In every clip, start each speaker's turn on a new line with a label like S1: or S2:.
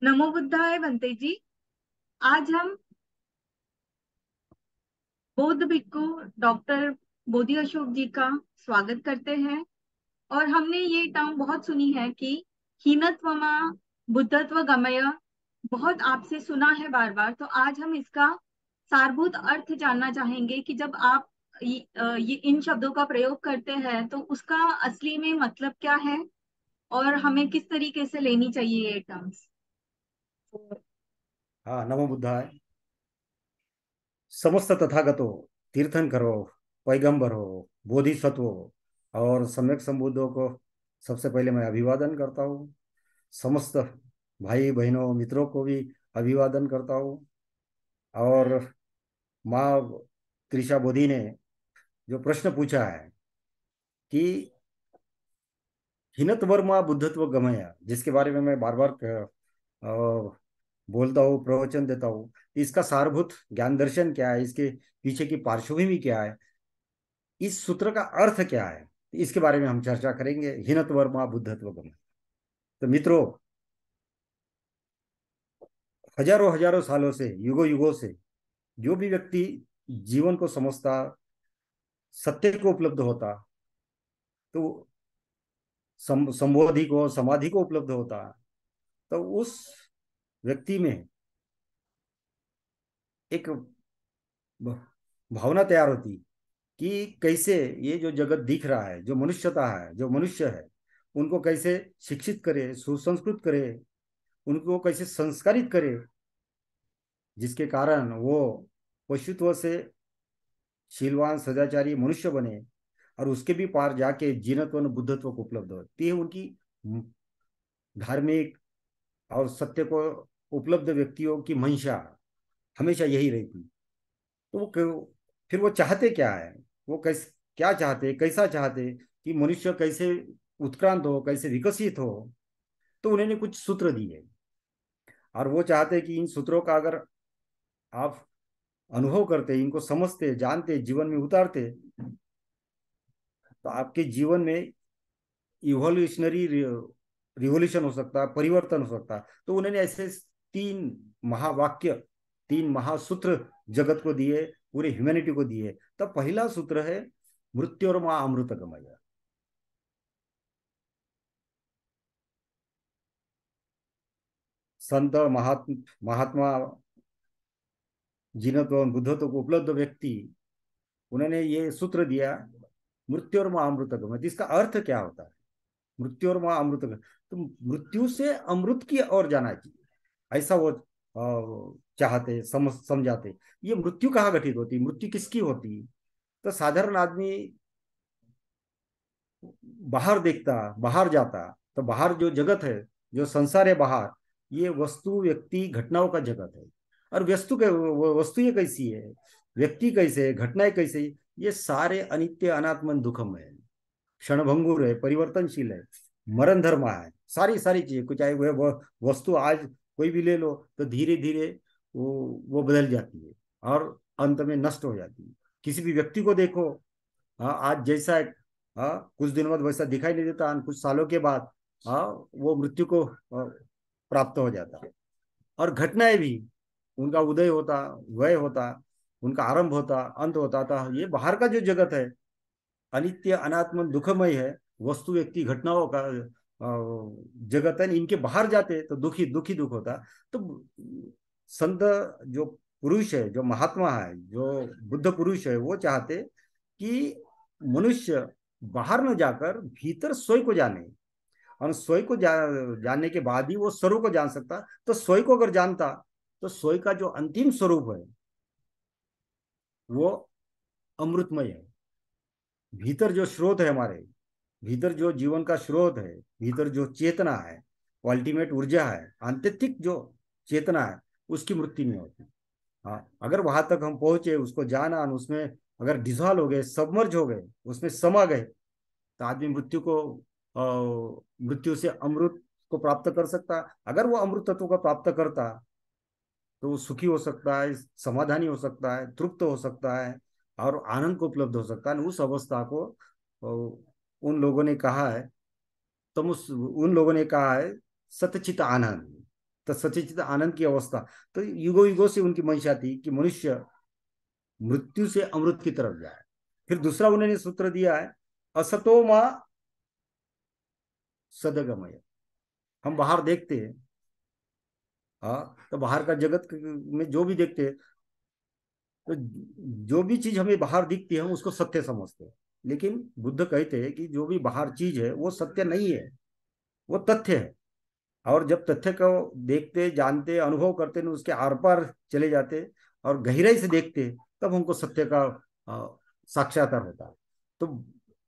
S1: नमो बुद्धाय बनते जी। आज हम बौद्ध भिक्खु डॉक्टर बोधि अशोक जी का स्वागत करते हैं। और हमने ये टर्म बहुत सुनी है कि हीनत्वमा बुद्धत्व गमय, बहुत आपसे सुना है बार बार। तो आज हम इसका सारभूत अर्थ जानना चाहेंगे कि जब आप ये इन शब्दों का प्रयोग करते हैं तो उसका असली में मतलब क्या है और हमें किस तरीके से लेनी चाहिए ये टर्म्स।
S2: हाँ, नमो बुद्धाय। समस्त तथागतो, तीर्थंकरो, पैगंबर हो, बोधिसत्व हो और सम्यक संबुद्धों को सबसे पहले मैं अभिवादन करता हूँ। समस्त भाई बहनों मित्रों को भी अभिवादन करता हूँ। और माँ त्रिशा बोधी ने जो प्रश्न पूछा है कि हिनत वर्मा बुद्धत्व गमया, जिसके बारे में मैं बार बार बोलता हूँ, प्रवचन देता हूँ, इसका सारभूत ज्ञान दर्शन क्या है, इसके पीछे की पार्श्वभूमि क्या है, इस सूत्र का अर्थ क्या है, इसके बारे में हम चर्चा करेंगे। हिनत वर्मा बुद्धत्व गमया। तो मित्रों, हजारों हजारों सालों से, युगों युगों से जो भी व्यक्ति जीवन को समझता, सत्य को उपलब्ध होता, तो संबोधि को, समाधि को उपलब्ध होता, तो उस व्यक्ति में एक भावना तैयार होती कि कैसे ये जो जगत दिख रहा है, जो मनुष्यता है, जो मनुष्य है, उनको कैसे शिक्षित करे, सुसंस्कृत करे, उनको कैसे संस्कारित करे, जिसके कारण वो पशुत्व से शीलवान सदाचारी मनुष्य बने और उसके भी पार जाके जीनत्व और बुद्धत्व को उपलब्ध हो। ये उनकी धार्मिक और सत्य को उपलब्ध व्यक्तियों की मंशा हमेशा यही रहती। तो फिर वो चाहते क्या है, वो क्या चाहते, कैसा चाहते कि मनुष्य कैसे उत्क्रांत हो, कैसे विकसित हो। तो उन्होंने कुछ सूत्र दिए और वो चाहते कि इन सूत्रों का अगर आप अनुभव करते, इनको समझते, जानते, जीवन में उतारते, तो आपके जीवन में इवोल्यूशनरी रिवोल्यूशन हो सकता है, परिवर्तन हो सकता है। तो उन्होंने ऐसे तीन महावाक्य, तीन महासूत्र जगत को दिए, पूरे ह्यूमैनिटी को दिए। तो पहला सूत्र है मृत्योर्मा अमृत गमय। संत महात्मा जीनत्व और बुद्धत्व को उपलब्ध व्यक्ति, उन्होंने ये सूत्र दिया, मृत्योर्मा अमृत गमय। इसका अर्थ क्या होता है? मृत्योर्मा अमृत गमय, तो मृत्यु से अमृत की ओर जाना चाहिए, ऐसा वो चाहते, समझाते। ये मृत्यु कहाँ घटित होती, मृत्यु किसकी होती? तो साधारण आदमी बाहर देखता, बाहर जाता, तो बाहर जो जगत है, जो संसार है बाहर, ये वस्तु व्यक्ति घटनाओं का जगत है। और वस्तु ये कैसी है, व्यक्ति कैसे है, घटनाएं कैसे है, ये सारे अनित्य अनात्मन दुखम है, क्षणभंगुर है, परिवर्तनशील है, मरण धर्म है। सारी सारी चीजें, कुछ चाहे वह वस्तु आज कोई भी ले लो, तो धीरे धीरे वो बदल जाती है और अंत में नष्ट हो जाती है। किसी भी व्यक्ति को देखो, हाँ, आज जैसा है, हाँ, कुछ दिनों बाद वैसा दिखाई नहीं देता, और कुछ सालों के बाद हाँ, वो मृत्यु को प्राप्त हो जाता है। और घटनाएं भी, उनका उदय होता, वय होता, उनका आरंभ होता, अंत होता था। ये बाहर का जो जगत है, अनित्य अनात्म दुखमय है, वस्तु व्यक्ति घटनाओं का जगत है। इनके बाहर जाते तो दुखी दुखी दुख होता। तो संत जो पुरुष है, जो महात्मा है, जो बुद्ध पुरुष है, वो चाहते कि मनुष्य बाहर न जाकर भीतर स्वयं को जाने, और स्वयं को जानने के बाद ही वो स्वरूप को जान सकता। तो स्वयं को अगर जानता, तो स्वयं का जो अंतिम स्वरूप है वो अमृतमय है। भीतर जो स्रोत है हमारे, भीतर जो जीवन का स्रोत है, भीतर जो चेतना है, वो अल्टीमेट ऊर्जा है, आंतरिक जो चेतना है, उसकी मृत्यु नहीं होती। हाँ, अगर वहां तक हम पहुंचे, उसको जाना, उसमें अगर डिजॉल्व हो गए, सबमर्ज हो गए, उसमें समा गए, तो आदमी मृत्यु से अमृत को प्राप्त कर सकता। अगर वो अमृत तत्व को प्राप्त करता, तो वो सुखी हो सकता है, समाधानी हो सकता है, तृप्त हो सकता है और आनंद को उपलब्ध हो सकता है। उस अवस्था को उन लोगों ने कहा है, उन लोगों ने कहा है सतचित आनंद। तो सच्चित आनंद की अवस्था। तो युगो युगों से उनकी मंशा थी कि मनुष्य मृत्यु से अमृत की तरफ जाए। फिर दूसरा उन्होंने सूत्र दिया है, असतो माँ सदगमय। हम बाहर देखते हैं, हाँ, तो बाहर का जगत में जो भी देखते हैं, तो जो भी चीज हमें बाहर दिखती है हम उसको सत्य समझते हैं। लेकिन बुद्ध कहते हैं कि जो भी बाहर चीज है वो सत्य नहीं है, वो तथ्य है। और जब तथ्य को देखते, जानते, अनुभव करते हैं, उसके आर पार चले जाते और गहराई से देखते हैं, तब हमको सत्य का साक्षात्कार होता है। तो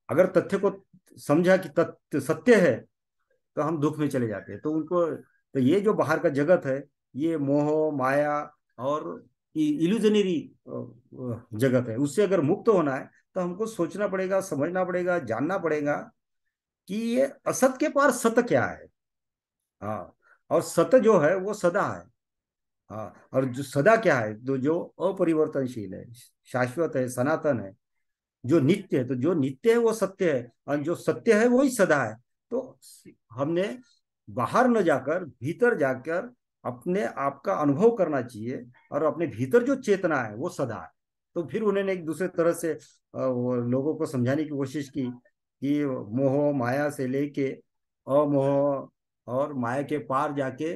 S2: अगर तथ्य को समझा कि तथ्य सत्य है, तो हम दुख में चले जाते हैं। तो उनको, तो ये जो बाहर का जगत है, ये मोह माया और इल्यूजनरी जगत है, उससे अगर मुक्त होना है तो हमको सोचना पड़ेगा, समझना पड़ेगा, जानना पड़ेगा कि ये असत के पार सत्य क्या है। हाँ, और सत्य जो है वो सदा है। हाँ, और जो सदा क्या है, तो जो अपरिवर्तनशील है, शाश्वत है, सनातन है, जो नित्य है। तो जो नित्य है वो सत्य है, और जो सत्य है वही सदा है। तो हमने बाहर न जाकर भीतर जाकर अपने आप का अनुभव करना चाहिए, और अपने भीतर जो चेतना है वो सदा है। तो फिर उन्होंने एक दूसरे तरह से वो लोगों को समझाने की कोशिश की कि मोह माया से लेके अमोह और माया के पार जाके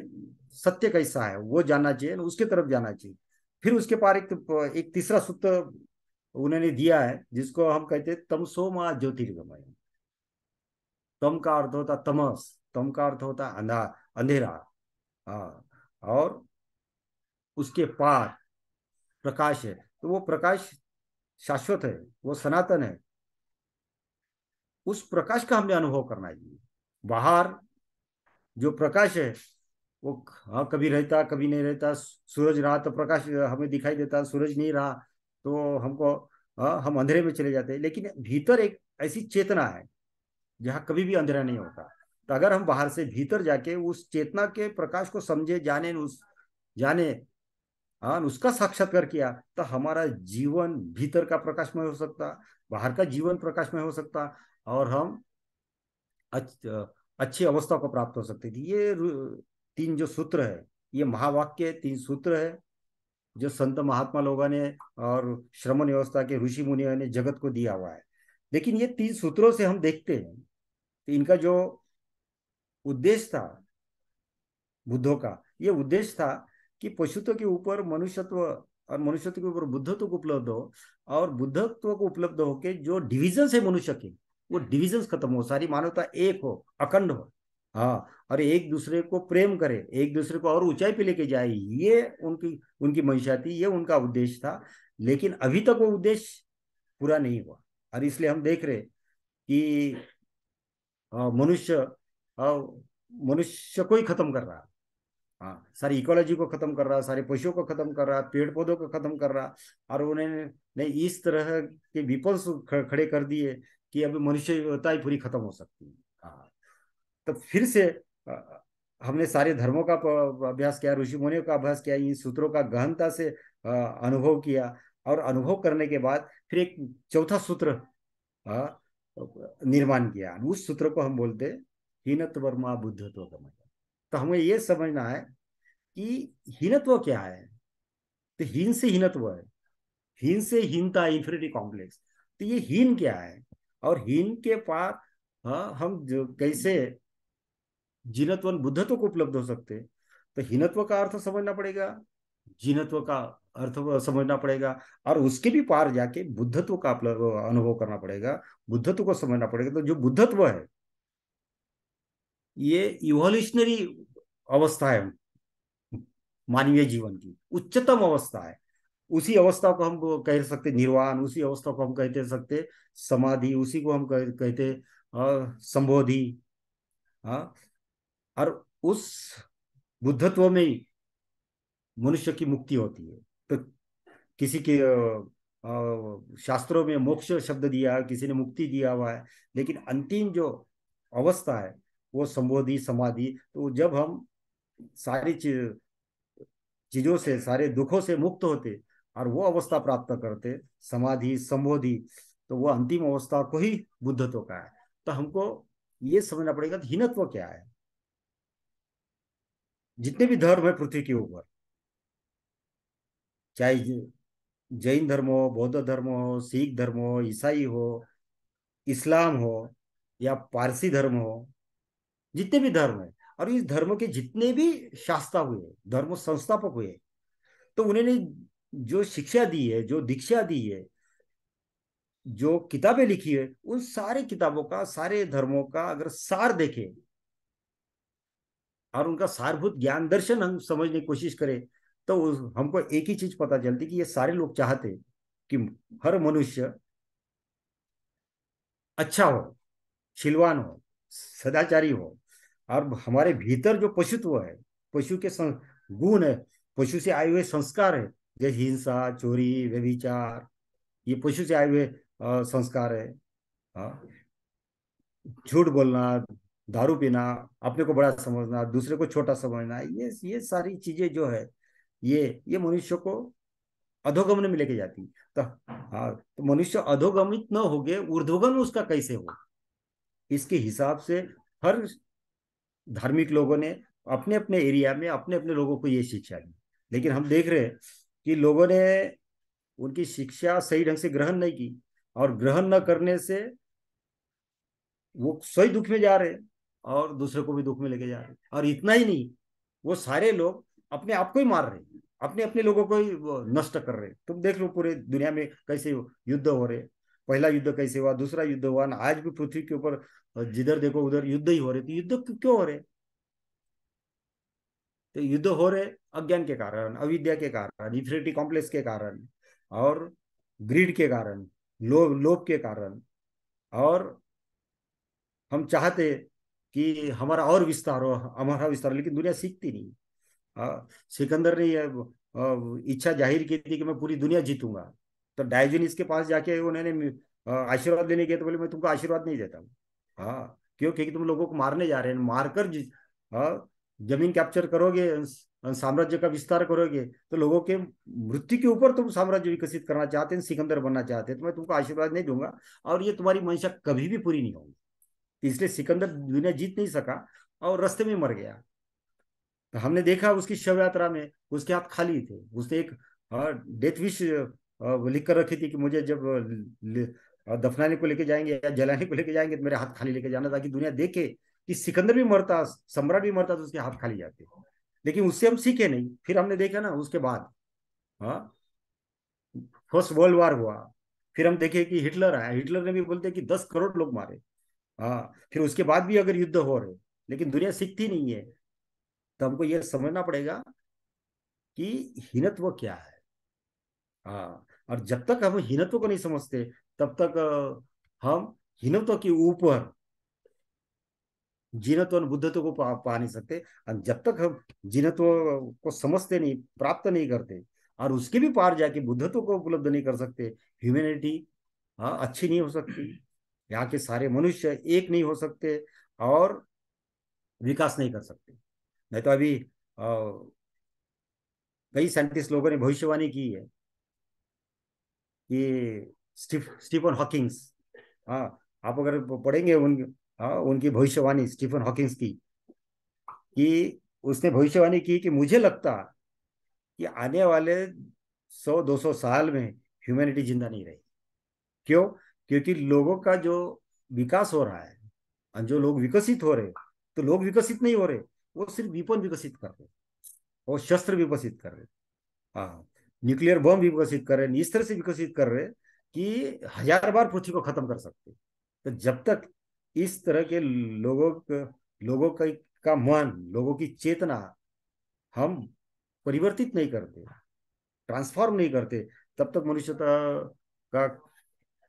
S2: सत्य कैसा है वो जानना चाहिए, उसके तरफ जाना चाहिए। फिर उसके पार एक तीसरा सूत्र उन्होंने दिया है, जिसको हम कहते हैं तमसो माँ ज्योतिर्गमय। तम का अर्थ होता तमस, तम का अर्थ होता अंधेरा। हाँ, और उसके पार प्रकाश है। तो वो प्रकाश शाश्वत है, वो सनातन है। उस प्रकाश का हमने अनुभव करना चाहिए। बाहर जो प्रकाश है वो, हाँ, कभी रहता कभी नहीं रहता। सूरज रहा तो प्रकाश हमें दिखाई देता, सूरज नहीं रहा तो हमको, हाँ, हम अंधेरे में चले जाते। लेकिन भीतर एक ऐसी चेतना है जहाँ कभी भी अंधेरा नहीं होता। तो अगर हम बाहर से भीतर जाके उस चेतना के प्रकाश को समझे, जाने, उस जाने, हाँ, उसका साक्षात्कार किया, तो हमारा जीवन भीतर का प्रकाशमय हो सकता, बाहर का जीवन प्रकाशमय हो सकता, और हम अच्छी अवस्था को प्राप्त हो सकती थी। ये तीन जो सूत्र है, ये महावाक्य तीन सूत्र है जो संत महात्मा लोगों ने और श्रमण व्यवस्था के ऋषि मुनियों ने जगत को दिया हुआ है। लेकिन ये तीन सूत्रों से हम देखते हैं, तो इनका जो उद्देश्य था बुद्धों का, ये उद्देश्य था कि पशुत्व के ऊपर मनुष्यत्व और मनुष्यत्व के ऊपर बुद्धत्व को उपलब्ध हो, और बुद्धत्व को उपलब्ध होके जो डिविजन है मनुष्य के, वो डिविजन खत्म हो, सारी मानवता एक हो, अखंड हो। हाँ, और एक दूसरे को प्रेम करे, एक दूसरे को और ऊंचाई पे लेके जाए, ये उनकी उनकी मंशा थी, ये उनका उद्देश्य था। लेकिन अभी तक वो उद्देश्य पूरा नहीं हुआ। और इसलिए हम देख रहे कि मनुष्य मनुष्य को ही खत्म कर रहा है। हाँ, सारी इकोलॉजी को खत्म कर रहा, सारे पशुओं को खत्म कर रहा, पेड़ पौधों को खत्म कर रहा। और उन्होंने ने इस तरह के विपल्स खड़े कर दिए कि अभी मनुष्यता ही पूरी खत्म हो सकती है। हाँ, तो फिर से हमने सारे धर्मों का अभ्यास किया, ऋषि मुनियों का अभ्यास किया, इन सूत्रों का गहनता से अनुभव किया। और अनुभव करने के बाद फिर एक चौथा सूत्र अ, निर्माण किया। उस सूत्र को हम बोलते हीनत्व वर्मा बुद्धत्व गमय। तो हमें ये समझना है कि हीनत्व क्या है। तो हीन से हीनत्व है, हीन से हीनता, इंफिनिटी कॉम्प्लेक्स। तो ये हीन क्या है, और हीन के पार, हाँ, हम जो कैसे जीनत्व बुद्धत्व को उपलब्ध हो सकते हैं। तो हीनत्व का अर्थ समझना पड़ेगा, जीनत्व का अर्थ समझना पड़ेगा, और उसके भी पार जाके बुद्धत्व का अनुभव करना पड़ेगा, बुद्धत्व को समझना पड़ेगा। तो जो बुद्धत्व है ये इवोल्यूशनरी अवस्था है मानवीय जीवन की, उच्चतम अवस्था है। उसी अवस्था को हम कह सकते निर्वाण, उसी अवस्था को हम कहते सकते समाधि, उसी को हम कहते संबोधि। हाँ, और उस बुद्धत्व में ही मनुष्य की मुक्ति होती है। तो किसी के शास्त्रों में मोक्ष शब्द दिया है, किसी ने मुक्ति दिया हुआ है, लेकिन अंतिम जो अवस्था है वो संबोधि समाधि। तो जब हम सारी चीजों से, सारे दुखों से मुक्त होते और वो अवस्था प्राप्त करते, समाधि संबोधि, तो वो अंतिम अवस्था को ही बुद्धत्व का है। तो हमको ये समझना पड़ेगा कि हीनत्व क्या है। जितने भी धर्म है पृथ्वी के ऊपर, चाहे जैन धर्म हो, बौद्ध धर्म हो, सिख धर्म हो, ईसाई हो, इस्लाम हो, या पारसी धर्म हो, जितने भी धर्म है, और इस धर्म के जितने भी शास्त्रा हुए, धर्म संस्थापक हुए, तो उन्होंने जो शिक्षा दी है, जो दीक्षा दी है, जो किताबें लिखी है, उन सारे किताबों का, सारे धर्मों का अगर सार देखें और उनका सारभूत ज्ञान दर्शन हम समझने की कोशिश करें, तो हमको एक ही चीज पता चलती कि ये सारे लोग चाहते कि हर मनुष्य अच्छा हो, शीलवान हो, सदाचारी हो, और हमारे भीतर जो पशुत्व है, पशु के गुण है, पशु से आए हुए संस्कार है, जैसे हिंसा, चोरी, व्यभिचार, ये पशु से आए हुए संस्कार है। हाँ, झूठ बोलना, दारू पीना, अपने को बड़ा समझना, दूसरे को छोटा समझना, ये सारी चीजें जो है, ये मनुष्य को अधोगमन में लेके जाती। तो हाँ, तो मनुष्य अधोगमित न हो गए, ऊर्ध्वगमन उसका कैसे हो, इसके हिसाब से हर धार्मिक लोगों ने अपने अपने एरिया में अपने अपने लोगों को ये शिक्षा दी। लेकिन हम देख रहे हैं कि लोगों ने उनकी शिक्षा सही ढंग से ग्रहण नहीं की, और ग्रहण न करने से वो स्वयं दुख में जा रहे हैं और दूसरे को भी दुख में लेके जा रहे हैं। और इतना ही नहीं, वो सारे लोग अपने आप को ही मार रहे हैं, अपने अपने लोगों को ही वो नष्ट कर रहे हैं। तुम देख लो पूरे दुनिया में कैसे युद्ध हो रहे हैं। पहला युद्ध कैसे हुआ, दूसरा युद्ध हुआ ना, आज भी पृथ्वी के ऊपर जिधर देखो उधर युद्ध ही हो रहे। तो युद्ध क्यों हो रहे? तो युद्ध हो रहे अज्ञान के कारण, अविद्या के कारण, इंफिनिटी कॉम्प्लेक्स के कारण, और ग्रीड के कारण, लोभ लोभ के कारण। और हम चाहते कि हमारा और विस्तार हो, हमारा विस्तार हो, लेकिन दुनिया सीखती नहीं। सिकंदर ने इच्छा जाहिर की थी कि मैं पूरी दुनिया जीतूंगा। तो डायोजनीस के पास जाके उन्होंने आशीर्वाद लेने गए, तो बोले मैं तुमको आशीर्वाद नहीं देता हूँ। हाँ, क्यों? क्योंकि तुम लोगों को मारने जा रहे हैं, मारकर जमीन कैप्चर करोगे, साम्राज्य का विस्तार करोगे, तो लोगों के मृत्यु के ऊपर तुम साम्राज्य विकसित करना चाहते हैं, सिकंदर बनना चाहते हैं, तो मैं तुमको आशीर्वाद नहीं दूंगा, और ये तुम्हारी मंशा कभी भी पूरी नहीं होगी। इसलिए सिकंदर दुनिया जीत नहीं सका और रास्ते में मर गया। तो हमने देखा उसकी शव यात्रा में उसके हाथ खाली थे। उसने एक डेथ विश लिख कर रखी थी कि मुझे जब दफनाने को लेके जाएंगे या जलाने को लेके जाएंगे, तो मेरे हाथ खाली लेके जाना, ताकि दुनिया देखे कि सिकंदर भी मरता, सम्राट भी मरता, तो उसके हाथ खाली जाते। लेकिन उससे हम सीखे नहीं। फिर हमने देखा ना उसके बाद, हाँ, फर्स्ट वर्ल्ड वॉर हुआ, फिर हम देखे कि हिटलर आया, हिटलर ने भी बोलते कि 10 करोड़ लोग मारे। हाँ, फिर उसके बाद भी अगर युद्ध हो रहे, लेकिन दुनिया सीखती नहीं है। तो हमको यह समझना पड़ेगा कि हीनत्व क्या है। हाँ, और जब तक हम हीनत्व को नहीं समझते, तब तक हम हीनत्व के ऊपर जीनत्व और बुद्धत्व को पा नहीं सकते। और जब तक हम जीनत्व को समझते नहीं, प्राप्त नहीं करते, और उसके भी पार जाके बुद्धत्व को उपलब्ध नहीं कर सकते, ह्यूमैनिटी हाँ अच्छी नहीं हो सकती। यहाँ के सारे मनुष्य एक नहीं हो सकते और विकास नहीं कर सकते। नहीं तो अभी कई साइंटिस्ट लोगों ने भविष्यवाणी की है कि स्टीफन हॉकिंग्स, हाँ, आप अगर पढ़ेंगे हाँ उनकी भविष्यवाणी स्टीफन हॉकिंग्स की, कि उसने भविष्यवाणी की कि मुझे लगता कि आने वाले 100-200 साल में ह्यूमैनिटी जिंदा नहीं रहेगी। क्यों? क्योंकि लोगों का जो विकास हो रहा है, और जो लोग विकसित हो रहे, तो लोग विकसित नहीं हो रहे, वो सिर्फ विपन विकसित कर रहे, और शस्त्र विकसित कर रहे, हाँ, न्यूक्लियर बम भी विकसित कर रहे हैं, इस तरह से विकसित कर रहे कि 1000 बार पृथ्वी को खत्म कर सकते। तो जब तक इस तरह के लोगों का मन, लोगों की चेतना हम परिवर्तित नहीं करते, ट्रांसफॉर्म नहीं करते, तब तक मनुष्यता का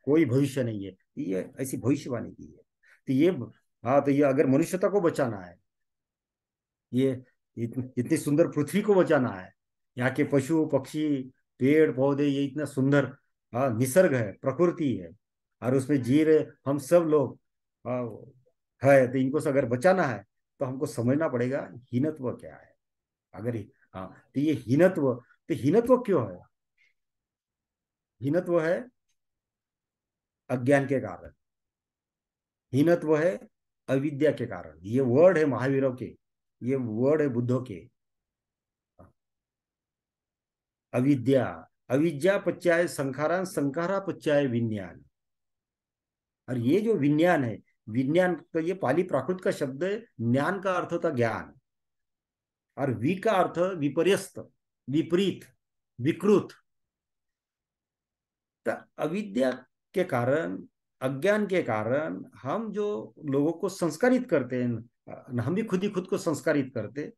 S2: कोई भविष्य नहीं है। ये ऐसी भविष्यवाणी की है। तो ये, हाँ, तो ये अगर मनुष्यता को बचाना है, ये इतनी सुंदर पृथ्वी को बचाना है, यहाँ के पशु पक्षी, पेड़ पौधे, ये इतना सुंदर हाँ निसर्ग है, प्रकृति है, और उसमें जी रहे हम सब लोग हाँ, है, तो इनको से अगर बचाना है, तो हमको समझना पड़ेगा हीनत्व क्या है। अगर हाँ, तो ये हीनत्व, तो हीनत्व क्यों है? हीनत्व है अज्ञान के कारण, हीनत्व है अविद्या के कारण। ये वर्ड है महावीरों के, ये वर्ड है बुद्धों के। अविद्या, अविद्या पच्याय संखारा, संखारा पच्याय विज्ञान। और ये जो विज्ञान है, विज्ञान तो ये पाली प्राकृत का शब्द है। ज्ञान का अर्थ होता ज्ञान, और वि का अर्थ विपर्यस्त, विपरीत, विकृत। तो अविद्या के कारण, अज्ञान के कारण हम जो लोगों को संस्कारित करते हैं, हम भी खुद को संस्कारित करते,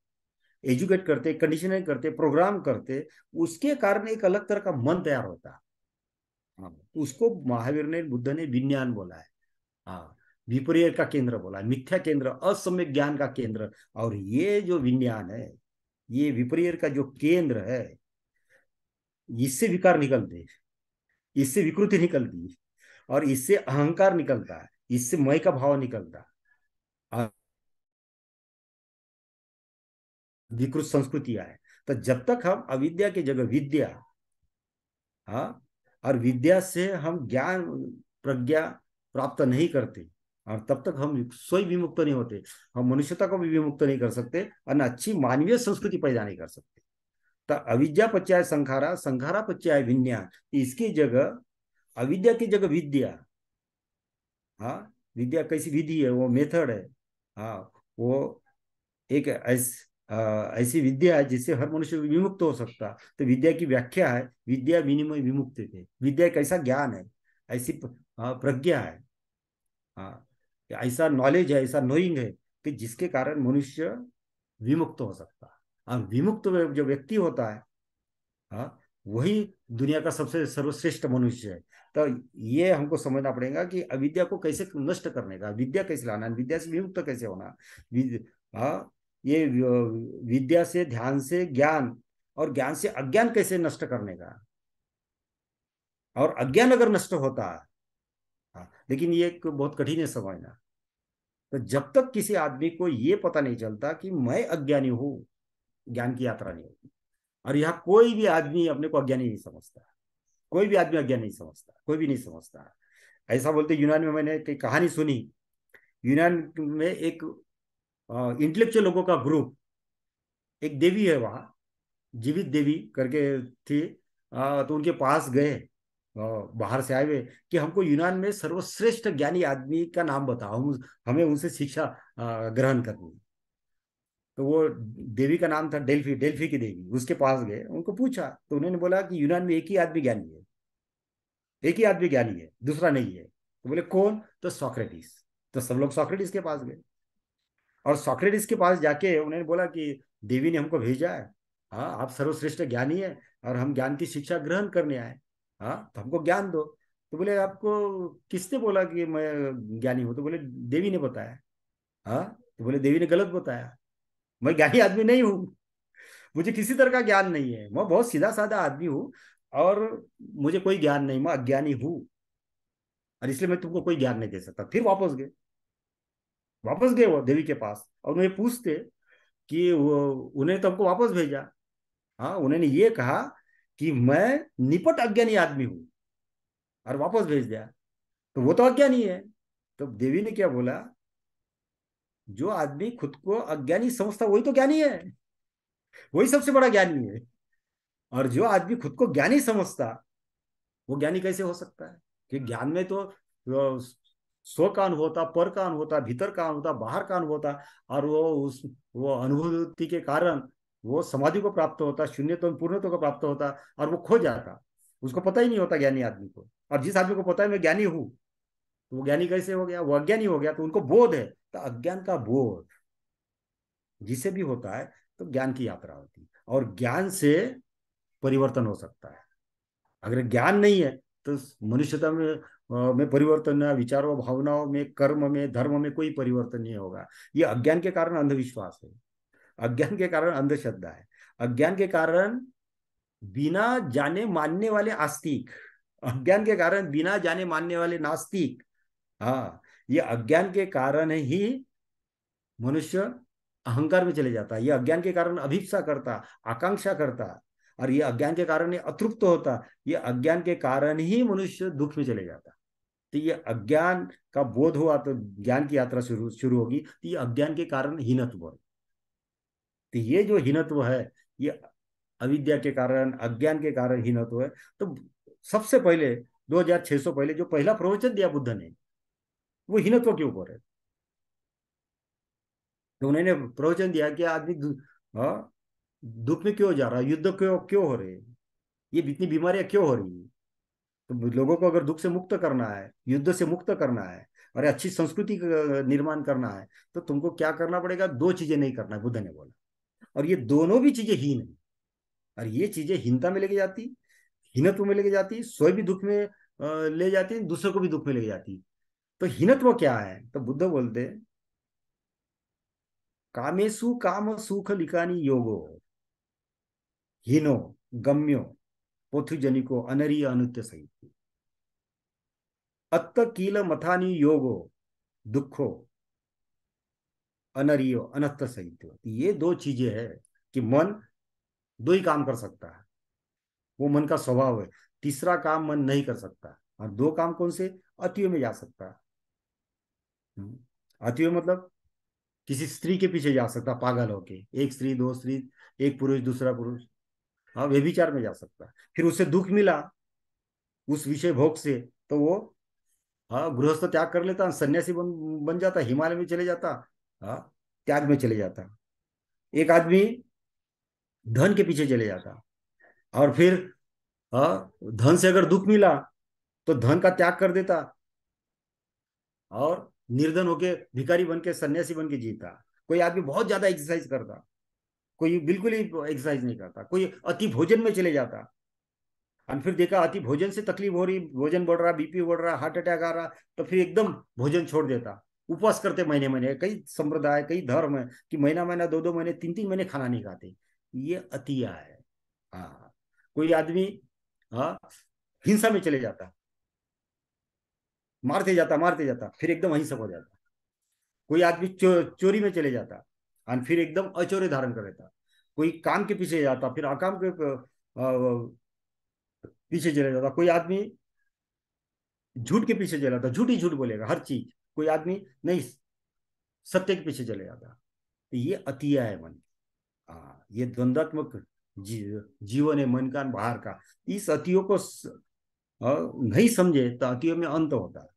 S2: एजुकेट करते, कंडीशनिंग करते, प्रोग्राम करते, उसके कारण एक अलग तरह का मन तैयार होता है। हाँ, उसको महावीर ने, बुद्ध ने विज्ञान बोला है। हाँ, विपर्य का केंद्र बोला है, मिथ्या केंद्र, असम्यक ज्ञान का केंद्र। और ये जो विज्ञान है, ये विपर्य का जो केंद्र है, इससे विकार निकलते, इससे विकृति निकलती, और इससे अहंकार निकलता है, इससे मय का भाव निकलता है, विकृत संस्कृतियां है। तो जब तक हम अविद्या की जगह विद्या, हाँ, और विद्या से हम ज्ञान प्रज्ञा प्राप्त नहीं करते, और तब तक हम स्वयं विमुक्त नहीं होते, हम मनुष्यता को भी विमुक्त नहीं कर सकते, और अच्छी मानवीय संस्कृति पैदा नहीं कर सकते। तो अविद्या पच्याय संखारा, संखारा पच्याय विज्ञान, इसकी जगह, अविद्या की जगह विद्या। हाँ, विद्या कैसी विधि है, वो मेथड है। हाँ, वो एक ऐसी विद्या है जिससे हर मनुष्य विमुक्त हो सकता। तो विद्या की व्याख्या है, विद्या विनिमय विमुक्त थे। विद्या एक ऐसा ज्ञान है, ऐसी प्रज्ञा है, हाँ, ऐसा नॉलेज है, ऐसा नोइंग है कि जिसके कारण मनुष्य विमुक्त हो सकता है। और विमुक्त जो व्यक्ति होता है, हाँ, वही दुनिया का सबसे सर्वश्रेष्ठ मनुष्य है। तो ये हमको समझना पड़ेगा कि अविद्या को कैसे नष्ट करने का, विद्या कैसे लाना, विद्या से विमुक्त कैसे होना। हाँ, ये विद्या से, ध्यान से ज्ञान, और ज्ञान से अज्ञान कैसे नष्ट करने का। और अज्ञान अगर नष्ट होता है, हाँ, लेकिन ये एक बहुत कठिन है समझना। तो जब तक किसी आदमी को ये पता नहीं चलता कि मैं अज्ञानी हूं, ज्ञान की यात्रा नहीं होगी। और यहाँ कोई भी आदमी अपने को अज्ञानी नहीं समझता, कोई भी आदमी अज्ञान नहीं समझता, कोई भी नहीं समझता। ऐसा बोलते, यूनान में मैंने एक कहानी सुनी। यूनान में एक इंटेलेक्चुअल लोगों का ग्रुप, एक देवी है वहाँ, जीवित देवी करके थी। तो उनके पास गए, बाहर से आए हुए, कि हमको यूनान में सर्वश्रेष्ठ ज्ञानी आदमी का नाम बताओ, हमें उनसे शिक्षा ग्रहण करनी है। तो वो देवी का नाम था डेल्फी, डेल्फी की देवी। उसके पास गए, उनको पूछा, तो उन्होंने बोला कि यूनान में एक ही आदमी ज्ञानी है, एक ही आदमी ज्ञानी है, दूसरा नहीं है। तो बोले कौन? तो सॉक्रेटिस। तो सब लोग सॉक्रेटिस के पास गए, और सॉक्रेटिस के पास जाके उन्होंने बोला कि देवी ने हमको भेजा है, हाँ, आप सर्वश्रेष्ठ ज्ञानी है, और हम ज्ञान की शिक्षा ग्रहण करने आए, हाँ, तो हमको ज्ञान दो। तो बोले आपको किसने बोला कि मैं ज्ञानी हूं? तो बोले देवी ने बताया। हाँ, तो बोले देवी ने गलत बताया, मैं ज्ञानी आदमी नहीं हूँ, मुझे किसी तरह का ज्ञान नहीं है, मैं बहुत सीधा साधा आदमी हूँ, और मुझे कोई ज्ञान नहीं, मैं अज्ञानी हूँ, और इसलिए मैं तुमको कोई ज्ञान नहीं दे सकता। फिर वापस गए, वापस गए वो देवी के पास, और उन्हें पूछते कि वो, उन्हें तो हमको वापस भेजा। हाँ, उन्होंने ये कहा कि मैं निपट अज्ञानी आदमी हूं, और वापस भेज दिया, तो वो तो अज्ञानी है। तो देवी ने क्या बोला, जो आदमी खुद को अज्ञानी समझता वही तो ज्ञानी है, वही सबसे बड़ा ज्ञानी है। और जो आदमी खुद को ज्ञानी समझता, वो ज्ञानी कैसे हो सकता है? कि ज्ञान में तो स्व का अनुभव होता, पर का अनुभव होता, भीतर का अनुभव होता, बाहर का अनुभव होता, और वो अनुभूति के कारण वो समाधि को प्राप्त होता, शून्यत्व पूर्णत्व को प्राप्त होता, और वो खो जाता, उसको पता ही नहीं होता ज्ञानी आदमी को। और जिस आदमी को पता है मैं ज्ञानी हूँ, तो वो ज्ञानी कैसे हो गया? वो अज्ञानी हो गया, तो उनको बोध है। तो अज्ञान का बोध जिसे भी होता है, तो ज्ञान की यात्रा होती है, और ज्ञान से परिवर्तन हो सकता है। अगर ज्ञान नहीं है, तो मनुष्यता में परिवर्तन, विचारों, भावनाओं में, कर्म में, धर्म में कोई परिवर्तन नहीं होगा। ये अज्ञान के कारण अंधविश्वास है, अज्ञान के कारण अंधश्रद्धा है, अज्ञान के कारण बिना जाने मानने वाले आस्तिक, अज्ञान के कारण बिना जाने मानने वाले नास्तिक। हाँ, ये अज्ञान के कारण ही मनुष्य अहंकार में चले जाता है, ये अज्ञान के कारण अभिप्सा करता, आकांक्षा करता, और ये अज्ञान के कारण ही अतृप्त होता, ये अज्ञान के कारण ही मनुष्य दुख में चले जाता। तो ये अज्ञान का बोध हुआ तो ज्ञान की यात्रा शुरू शुरू होगी। तो ये अज्ञान के कारण हीनत्व है। तो ये जो हीनत्व है, ये अविद्या के कारण, अज्ञान के कारण हीनत्व है। तो सबसे पहले 2600 पहले जो पहला प्रवचन दिया बुद्ध ने, वो हीनत्व के ऊपर है। तो उन्होंने प्रवचन दिया कि आदमी हाँ, दुख में क्यों जा रहा है, युद्ध क्यों क्यों हो रहे हैं, ये इतनी बीमारियां क्यों हो रही है। तो लोगों को अगर दुख से मुक्त करना है, युद्ध से मुक्त करना है, और अच्छी संस्कृति का निर्माण करना है, तो तुमको क्या करना पड़ेगा, दो चीजें नहीं करना है, बुद्ध ने बोला। और ये दोनों भी चीजें हीन है। और ये चीजें हीनता में लेके जाती, हीनत्व में लेके जाती, स्वयं भी दुख में ले जाती, दूसरों को भी दुख में लेके जाती। तो हीनत्व क्या है, तो बुद्ध बोलते हैं, कामेशु काम सुख लिकानी योगो हीनो गम्यो पोथुजनिको अनरिय अनुत्य सहित अत्त कील मथानी योगो दुखो अनरियो अनत्त सहित। ये दो चीजें है कि मन दो ही काम कर सकता है, वो मन का स्वभाव है। तीसरा काम मन नहीं कर सकता। और दो काम कौन से, अतियों में जा सकता है। अतियों मतलब किसी स्त्री के पीछे जा सकता पागल होके, एक स्त्री दो स्त्री, एक पुरुष दूसरा पुरुष, हाँ व्यभिचार में जा सकता। फिर उसे दुख मिला उस विषय भोग से, तो वो हाँ गृहस्थ त्याग कर लेता, सन्यासी बन जाता, हिमालय में चले जाता, हाँ त्याग में चले जाता। एक आदमी धन के पीछे चले जाता, और फिर हाँ धन से अगर दुख मिला तो धन का त्याग कर देता, और निर्धन होके भिखारी बन के सन्यासी बन के जीता। कोई आदमी बहुत ज्यादा एक्सरसाइज करता, कोई बिल्कुल ही एक्सरसाइज नहीं करता, कोई अति भोजन में चले जाता, और फिर देखा अति भोजन से तकलीफ हो रही, भोजन बढ़ रहा, बीपी बढ़ रहा, हार्ट अटैक आ रहा, तो फिर एकदम भोजन छोड़ देता। उपवास करते महीने महीने, कई संप्रदाय कई धर्म है कि महीना महीना दो दो महीने तीन तीन महीने खाना नहीं खाते। ये अतिया है। हाँ कोई आदमी हाँ हिंसा में चले जाता, मारते जाता फिर एकदम अहिंसक हो जाता। कोई आदमी चोरी में चले जाता, और फिर एकदम अचोरे धारण कर लेता। कोई काम के पीछे जाता, फिर अकाम के पीछे चले जाता। कोई आदमी झूठ के पीछे चला था, झूठ ही झूठ बोलेगा हर चीज। कोई आदमी नहीं, सत्य के पीछे चले जाता। तो ये अतिया है मन। हाँ ये द्वंद्वात्मक जीवन है मन का बाहर का। इस अतियों को नहीं समझे तो अतियों में अंत होता है।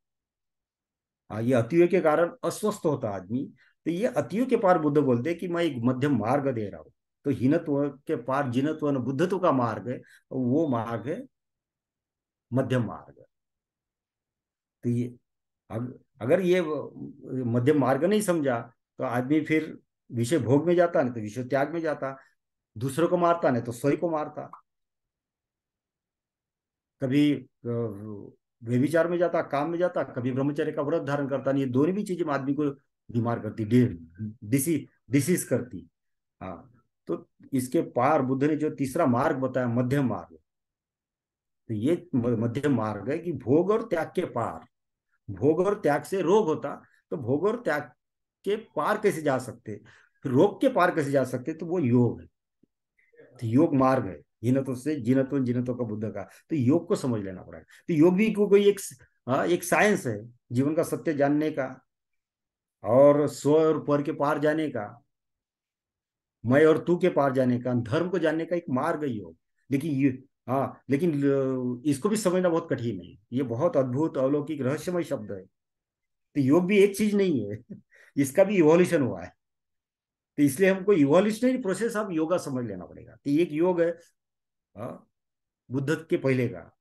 S2: हाँ ये अतियों के कारण अस्वस्थ होता आदमी। तो ये अतियों के पार बुद्ध बोलते हैं कि मैं एक मध्यम मार्ग दे रहा हूँ। तो हीनत्व के पार जिनत्व और बुद्धत्व का मार्ग है, वो मार्ग है मध्यम मार्ग। तो ये अगर ये मध्यम मार्ग नहीं समझा, तो आदमी फिर विषय भोग में जाता, नहीं तो विषय त्याग में जाता, दूसरों को मारता नहीं तो स्वयं को मारता, कभी व्यभिचार में जाता, काम में जाता, कभी ब्रह्मचर्य का व्रत धारण करता। नहीं ये दोनों भी चीजें आदमी को बीमार करती, डिसी डिसीज करती। हाँ तो इसके पार बुद्ध ने जो तीसरा मार्ग बताया, मध्यम मार्ग, तो ये मध्यम मार्ग है कि भोग और त्याग के पार। भोग और त्याग से रोग होता, तो भोग और त्याग के पार कैसे जा सकते, रोग के पार कैसे जा सकते, तो वो योग है। तो योग मार्ग है, जिनत्व से जिनत्व, जिनत्व का बुद्ध का। तो योग को समझ लेना पड़ेगा। तो योग भी कोई एक हाँ एक साइंस है, जीवन का सत्य जानने का, और स्व और पर के पार जाने का, मैं और तू के पार जाने का, धर्म को जानने का एक मार्ग है योग। लेकिन ये हाँ लेकिन इसको भी समझना बहुत कठिन है। ये बहुत अद्भुत अलौकिक रहस्यमय शब्द है। तो योग भी एक चीज नहीं है, इसका भी इवोल्यूशन हुआ है। तो इसलिए हमको इवोल्यूशनरी प्रोसेस ऑफ योगा समझ लेना पड़ेगा। तो एक योग है बुद्ध के पहले का,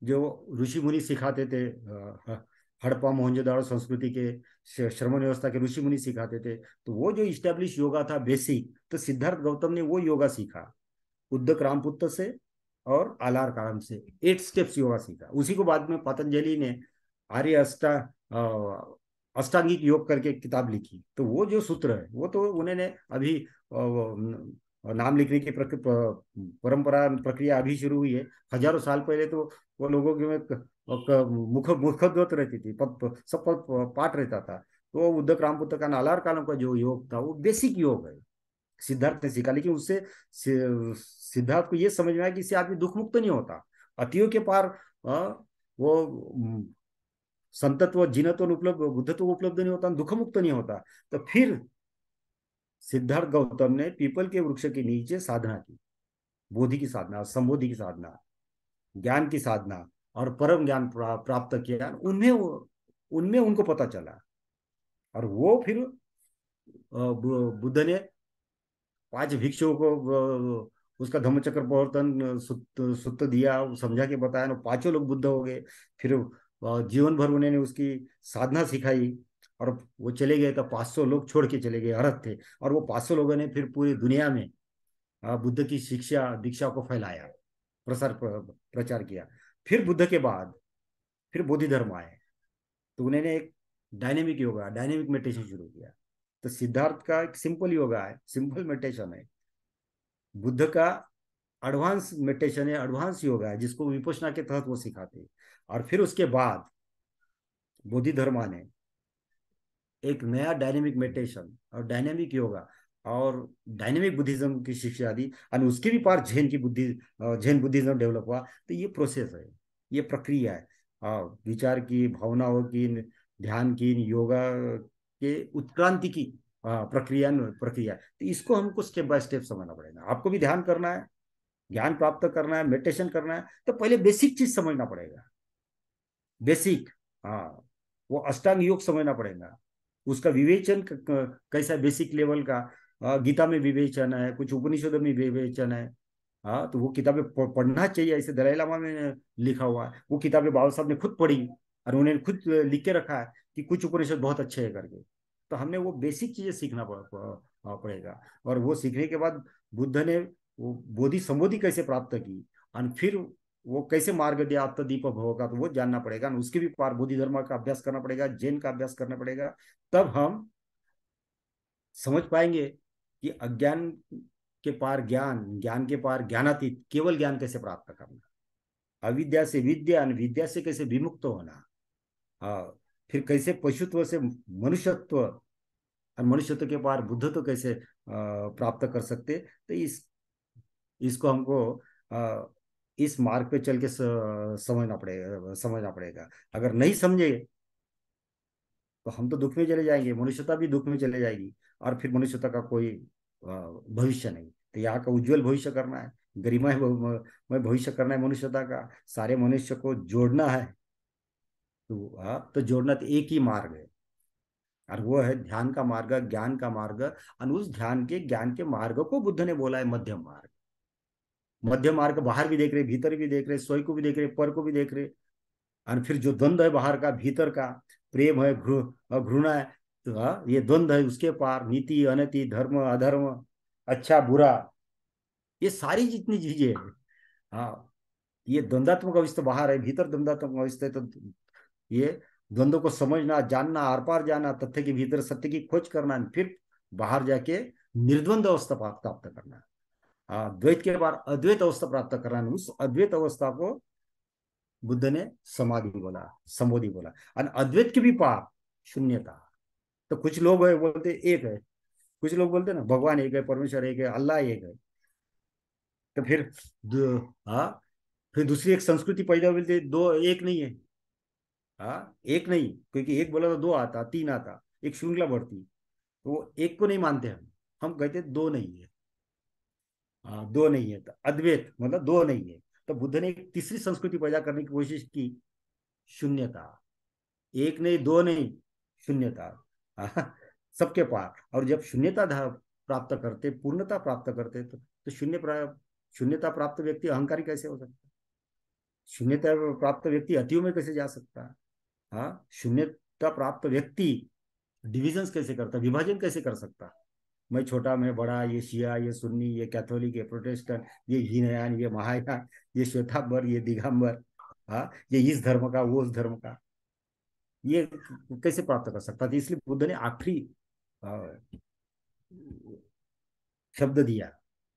S2: जो ऋषि मुनि सिखाते थे, हड़प्पा मोहनजोदाड़ो संस्कृति के श्रमण व्यवस्था के ऋषि मुनि सिखाते थे। तो वो जो इस्टेब्लिश योगा था बेसिक, तो सिद्धार्थ गौतम ने वो योगा सीखा उद्दक रामपुत्र से और आलार कालम से, 8 स्टेप्स योगा सीखा। उसी को बाद में पतंजलि ने आर्य अष्टांगिक योग करके किताब लिखी। तो वो जो सूत्र है वो तो उन्होंने अभी नाम लिखने की परंपरा प्रक्रिया अभी शुरू हुई है। हजारों साल पहले तो वो लोगों के में मुखद्वत रहती थी, सब पाठ रहता था। तो उद्दक रामपुत्र का नालार कालम का जो योग था वो बेसिक योग है, सिद्धार्थ ने सीखा। लेकिन उससे सिद्धार्थ को ये समझ में आया कि इससे आदमी दुख मुक्त नहीं होता, अतियों के पार वो संतत्व जिनत्व उपलब्ध, बुद्धत्व उपलब्ध नहीं होता, दुख मुक्त नहीं होता। तो फिर सिद्धार्थ गौतम ने पीपल के वृक्ष के नीचे साधना की, बोधि की साधना, संबोधि की साधना, ज्ञान की साधना और परम ज्ञान प्राप्त किया, उनमें उनको पता चला। और वो फिर बुद्ध ने 5 भिक्षुओं को उसका धम्मचक्र प्रवर्तन सुत्त दिया, समझा के बताया ना, 5 लोग बुद्ध हो गए। फिर जीवन भर उन्होंने उसकी साधना सिखाई, और वो चले गए तो 500 लोग छोड़ के चले गए, अरहत थे। और वो 500 लोगों ने फिर पूरी दुनिया में बुद्ध की शिक्षा दीक्षा को फैलाया, प्रचार किया। फिर बुद्ध के बाद फिर बोधि धर्म आए, तो उन्होंने एक डायनेमिक योगा, डायनेमिक मेडिटेशन शुरू किया। तो सिद्धार्थ का एक सिंपल योगा है, सिंपल मेडिटेशन है। बुद्ध का एडवांस मेडिटेशन है, एडवांस योगा है, जिसको विपश्यना के तहत वो सिखाते हैं। और फिर उसके बाद बोधि धर्मा ने एक नया डायनेमिक मेडिटेशन और डायनेमिक योगा और डायनेमिक बुद्धिज्म की शिक्षा दी, और उसके भी पार जैन की बुद्धि, जैन बुद्धिज्म डेवलप हुआ। तो ये प्रोसेस है, ये प्रक्रिया है, विचार की, भावनाओं की, ध्यान की, योगा के उत्क्रांति की प्रक्रिया प्रक्रिया। तो इसको हमको स्टेप बाय स्टेप समझना पड़ेगा। आपको भी ध्यान करना है, ज्ञान प्राप्त करना है, मेडिटेशन करना है, तो पहले बेसिक चीज समझना पड़ेगा। बेसिक, हाँ, वो अष्टांग योग समझना पड़ेगा। उसका विवेचन कैसा, बेसिक लेवल का। गीता में विवेचन है, कुछ उपनिषदों में विवेचन है। हाँ, तो वो किताबें पढ़ना चाहिए, ऐसे दलाई लामा में लिखा हुआ है। वो किताबें बाबा साहब ने खुद पढ़ी, और उन्होंने खुद लिख के रखा है कि कुछ उपनिषद बहुत अच्छे है करके। तो हमने वो बेसिक चीजें सीखना पड़ेगा। और वो सीखने के बाद बुद्ध ने वो बोधि संबोधि कैसे प्राप्त की, और फिर वो कैसे मार्ग दिया आत्मदीप भव का, तो वो जानना पड़ेगा। उसके भी पार बोधि धर्म का अभ्यास करना पड़ेगा, जैन का अभ्यास करना पड़ेगा। तब हम समझ पाएंगे कि अज्ञान के पार ज्ञान, ज्ञान के पार ज्ञानातीत, केवल ज्ञान कैसे प्राप्त करना, अविद्या से विद्या, विद्या से कैसे विमुक्त होना। हाँ, फिर कैसे पशुत्व से मनुष्यत्व, और मनुष्यत्व के पार बुद्धत्व कैसे प्राप्त कर सकते। तो इसको हमको इस मार्ग पे चल के समझना पड़ेगा। अगर नहीं समझे तो हम तो दुख में चले जाएंगे, मनुष्यता भी दुख में चले जाएगी, और फिर मनुष्यता का कोई भविष्य नहीं। तो यहाँ का उज्जवल भविष्य करना है, गरिमा में भविष्य करना है मनुष्यता का, सारे मनुष्य को जोड़ना है। तो तो जोड़ना तो एक ही मार्ग है, और वो है ध्यान का मार्ग, ज्ञान का मार्ग। और उस ध्यान के ज्ञान के मार्ग को बुद्ध ने बोला है मध्यम मार्ग। मध्य मार्ग बाहर भी देख रहे, भीतर भी देख रहे, स्वयं को भी देख रहे, पर को भी देख रहे। और फिर जो द्वंद्व है बाहर का भीतर का, प्रेम है, घृणा है, तो ये द्वंद्व है, उसके पार नीति अनति, धर्म अधर्म, अच्छा बुरा, ये सारी जितनी चीजें हैं, हाँ, ये द्वंद्वात्मक अवस्था बाहर है, भीतर द्वंद्वात्मक अवस्था है। तो ये द्वंद्व को समझना, जानना, आर पार जाना, तथ्य के भीतर सत्य की खोज करना, फिर बाहर जाके निर्द्वंद अवस्था प्राप्त करना। हाँ, द्वैत के बाद अद्वैत अवस्था प्राप्त करना। उस अद्वैत अवस्था को बुद्ध ने समाधि बोला, संबोधि बोला। और अद्वैत के भी पार शून्यता। तो कुछ लोग है बोलते एक है, कुछ लोग बोलते ना भगवान एक है, परमेश्वर एक है, अल्लाह एक है। तो फिर हाँ, फिर दूसरी एक संस्कृति पैदा बोलते दो, एक नहीं है। हाँ, एक नहीं, क्योंकि एक बोला तो दो आता, तीन आता, एक श्रृंखला बढ़ती। तो वो एक को नहीं मानते हम कहते दो नहीं है। हाँ, दो नहीं है, तो अद्वैत मतलब दो नहीं है। तो बुद्ध ने एक तीसरी संस्कृति पैदा करने की कोशिश की, शून्यता। एक नहीं, दो नहीं, शून्यता। हाँ, सबके पार। और जब शून्यता प्राप्त करते, पूर्णता प्राप्त करते, तो शून्यता प्राप्त व्यक्ति अहंकारी कैसे हो सकता है? शून्यता प्राप्त व्यक्ति अतियों में कैसे जा सकता है? हाँ, शून्यता प्राप्त व्यक्ति डिविजन्स कैसे करता, विभाजन कैसे कर सकता? मैं छोटा, मैं बड़ा, ये शिया, ये सुन्नी, ये कैथोलिक, ये प्रोटेस्टेंट, ये हीनयान, ये महायान, ये श्वेतांबर, ये दिगंबर, हाँ, ये इस धर्म का, वो उस धर्म का, ये कैसे प्राप्त कर सकता था? इसलिए बुद्ध ने आखिरी शब्द दिया,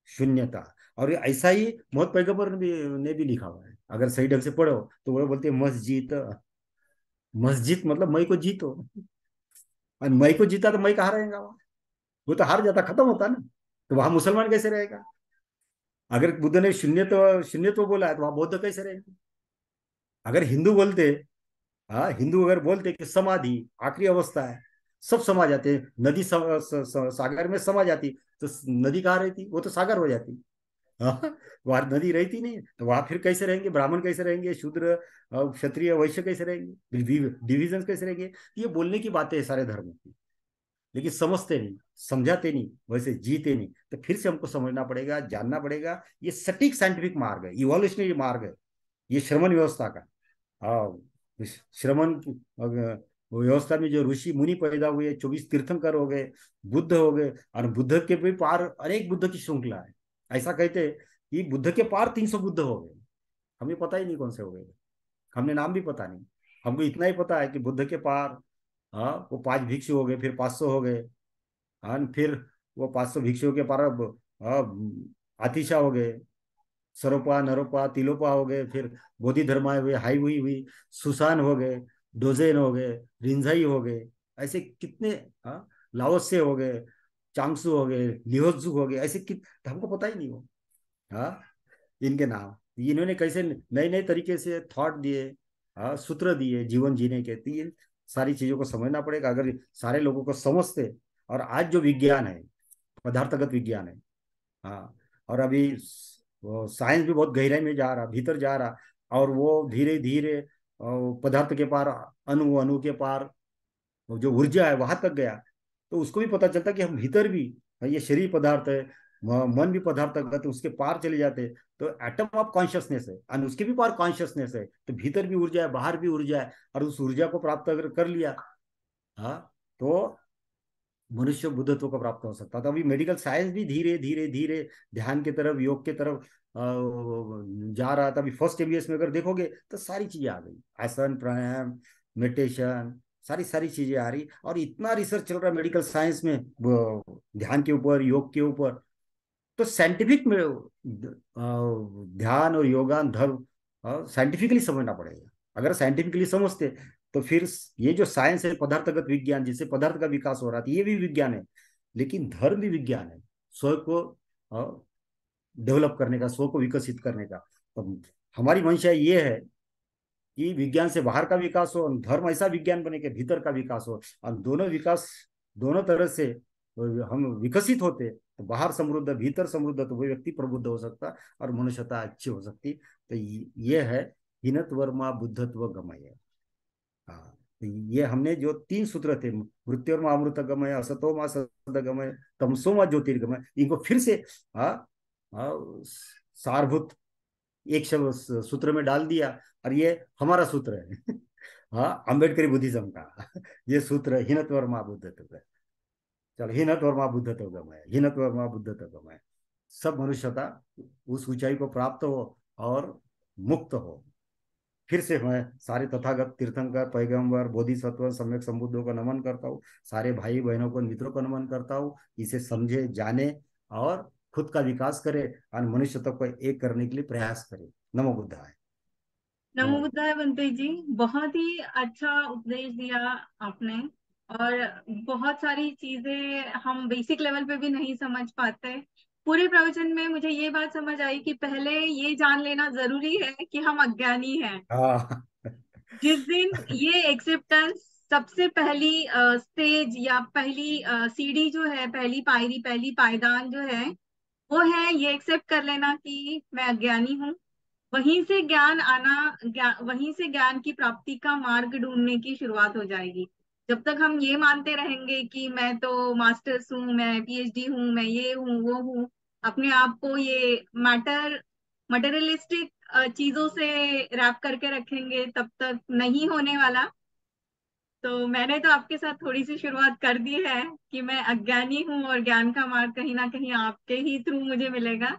S2: शून्यता। और ऐसा ही मोहम्मद पैगंबर ने भी लिखा हुआ है, अगर सही ढंग से पढ़ो तो वो बोलते हैं मस्जिद। मस्जिद मतलब मई को जीतो, और मई को जीता तो मई कहाँ रहेगा वहां? वो तो हार जाता, खत्म होता ना। तो वहां मुसलमान कैसे रहेगा? अगर बुद्ध ने शून्यत्व शून्यत्व बोला है तो वहां बौद्ध कैसे रहेगा? अगर हिंदू बोलते, हाँ, हिंदू अगर बोलते कि समाधि आखिरी अवस्था है, सब समा जाते, नदी सागर में समा जाती, तो नदी कहाँ रहती? वो तो सागर हो जाती। हाँ, वहां नदी रहती नहीं तो वहां फिर कैसे रहेंगे, ब्राह्मण कैसे रहेंगे, शूद्र क्षत्रिय वैश्य कैसे रहेंगे, डिविजन कैसे रहेंगे। ये बोलने की बातें है सारे धर्मों की, लेकिन समझते नहीं, समझाते नहीं, वैसे जीते नहीं। तो फिर से हमको समझना पड़ेगा, जानना पड़ेगा, ये सटीक साइंटिफिक मार्ग है, इवोल्यूशनरी मार्ग है, ये श्रमण व्यवस्था का। हाँ, इस श्रमण की व्यवस्था में जो ऋषि मुनि पैदा हुए, 24 तीर्थंकर हो गए, बुद्ध हो गए, और बुद्ध के भी पार अनेक बुद्ध की श्रृंखला है। ऐसा कहते हैं कि बुद्ध के पार 300 बुद्ध हो गए, हमें पता ही नहीं कौन से हो गए, हमने नाम भी पता नहीं। हमको इतना ही पता है कि बुद्ध के पार, हाँ, वो 5 भिक्षु हो गए, फिर 500 हो गए, हाँ, फिर वो 500 भिक्षुओं के पार अब, हाँ, आतिशा हो गए, सरोपा नरोपा तिलोपा हो गए, फिर बोधि धर्मा हुए, हाई हुई हुई, सुसान हो गए, डोजेन हो गए, रिंझाई हो गए, ऐसे कितने, हाँ, लाओसे हो गए, चांगसू हो गए, लिहोत्सु हो गए, ऐसे हमको पता ही नहीं हो, हाँ, इनके नाम। इन्होंने कैसे नए नए तरीके से थॉट दिए, हाँ, सूत्र दिए जीवन जीने के। तो ये सारी चीजों को समझना पड़ेगा, अगर सारे लोगों को समझते। और आज जो विज्ञान है, पदार्थगत विज्ञान है, हाँ, और अभी वो साइंस भी बहुत गहराई में जा रहा, भीतर जा रहा, और वो धीरे धीरे पदार्थ के पार, अणु अणु के पार, वो जो ऊर्जा है वहां तक गया। तो उसको भी पता चलता कि हम भीतर भी, ये शरीर पदार्थ है, मन भी पदार्थगत है, उसके पार चले जाते हैं। तो एटम ऑफ कॉन्शियसनेस है, और उसके भी पार कॉन्शियसनेस है, तो भीतर भी ऊर्जा है, बाहर भी ऊर्जा है, और उस ऊर्जा को प्राप्त अगर कर लिया, हाँ, तो मनुष्य बुद्धत्व को प्राप्त हो सकता था। अभी मेडिकल साइंस भी धीरे धीरे धीरे ध्यान की तरफ, योग की तरफ जा रहा था। अभी फर्स्ट एमबीएस में अगर देखोगे तो सारी चीजें आ गई, आसन प्राणायाम, मेडिटेशन, सारी सारी चीजें आ रही, और इतना रिसर्च चल रहा है मेडिकल साइंस में, ध्यान के ऊपर, योग के ऊपर। तो साइंटिफिक में ध्यान और योगा धर्म साइंटिफिकली समझना पड़ेगा। अगर साइंटिफिकली समझते तो फिर ये जो साइंस है, पदार्थगत विज्ञान, जिससे पदार्थ का विकास हो रहा था, ये भी विज्ञान है, लेकिन धर्म भी विज्ञान है, स्व को डेवलप करने का, स्व को विकसित करने का। तो हमारी मंशा ये है कि विज्ञान से बाहर का विकास हो, और धर्म ऐसा विज्ञान बने कि भीतर का विकास हो, और दोनों विकास, दोनों तरह से हम विकसित होते तो बाहर समृद्ध, भीतर समृद्ध, तो वो व्यक्ति प्रबुद्ध हो सकता, और मनुष्यता अच्छी हो सकती। तो ये है हिनत वर्मा बुद्धत्व गमय। हाँ, तो ये हमने जो 3 सूत्र थे, मृत्योर्मा अमृत गमय, असतोमा सद गमय, तमसोमा ज्योतिर्गमय, इनको फिर से, हाँ, हाँ, सारभूत एक शब्द सूत्र में डाल दिया, और ये हमारा सूत्र है। हाँ, अम्बेडकरी बुद्धिज्म का ये सूत्र है, हिनत वर्मा बुद्धत्व का। चलो, हिनत वर्मा बुद्धत्व गमय, हिनत वर्मा बुद्धत्व गमय, सब मनुष्यता उस ऊंचाई को प्राप्त हो और मुक्त हो। फिर से मैं सारे तथागत तीर्थंकर, पैगंबर, बोधिसत्व, सम्यक संबुद्धों को नमन करता हूँ, सारे भाई बहनों को, मित्रों को नमन करता हूँ। इसे समझे, जाने, और खुद का विकास करे, और मनुष्यत्व को एक करने के लिए प्रयास करे। नमो बुद्धाय।
S1: नमो
S2: नमो।
S1: बुद्धाय बनते जी। बहुत ही अच्छा उपदेश दिया आपने। और बहुत सारी चीजें हम बेसिक लेवल पे भी नहीं समझ पाते। पूरे प्रवचन में मुझे ये बात समझ आई कि पहले ये जान लेना जरूरी है कि हम अज्ञानी हैं।
S2: हाँ।
S1: जिस दिन ये एक्सेप्टेंस, सबसे पहली स्टेज या पहली सीढ़ी जो है, पहली पायरी, पहली पायदान जो है, वो है ये एक्सेप्ट कर लेना कि मैं अज्ञानी हूँ। वहीं से ज्ञान आना, वहीं से ज्ञान की प्राप्ति का मार्ग ढूंढने की शुरुआत हो जाएगी। जब तक हम ये मानते रहेंगे कि मैं तो मास्टर्स हूँ, मैं पीएचडी हूँ, मैं ये हूँ वो हूँ, अपने आप को ये मटेरियलिस्टिक चीजों से रैप करके रखेंगे, तब तक नहीं होने वाला। तो मैंने तो आपके साथ थोड़ी सी शुरुआत कर दी है कि मैं अज्ञानी हूँ, और ज्ञान का मार्ग कहीं ना कहीं आपके ही थ्रू मुझे मिलेगा।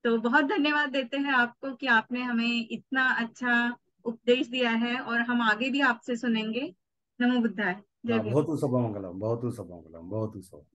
S1: तो बहुत धन्यवाद देते हैं आपको कि आपने हमें इतना अच्छा उपदेश दिया है, और हम आगे भी आपसे सुनेंगे। नमो बुद्धाय। जय
S2: हाँ,
S1: भीम।
S2: बहुत शुभमंगलम, बहुत शुभमंगलम, बहुत शुभ।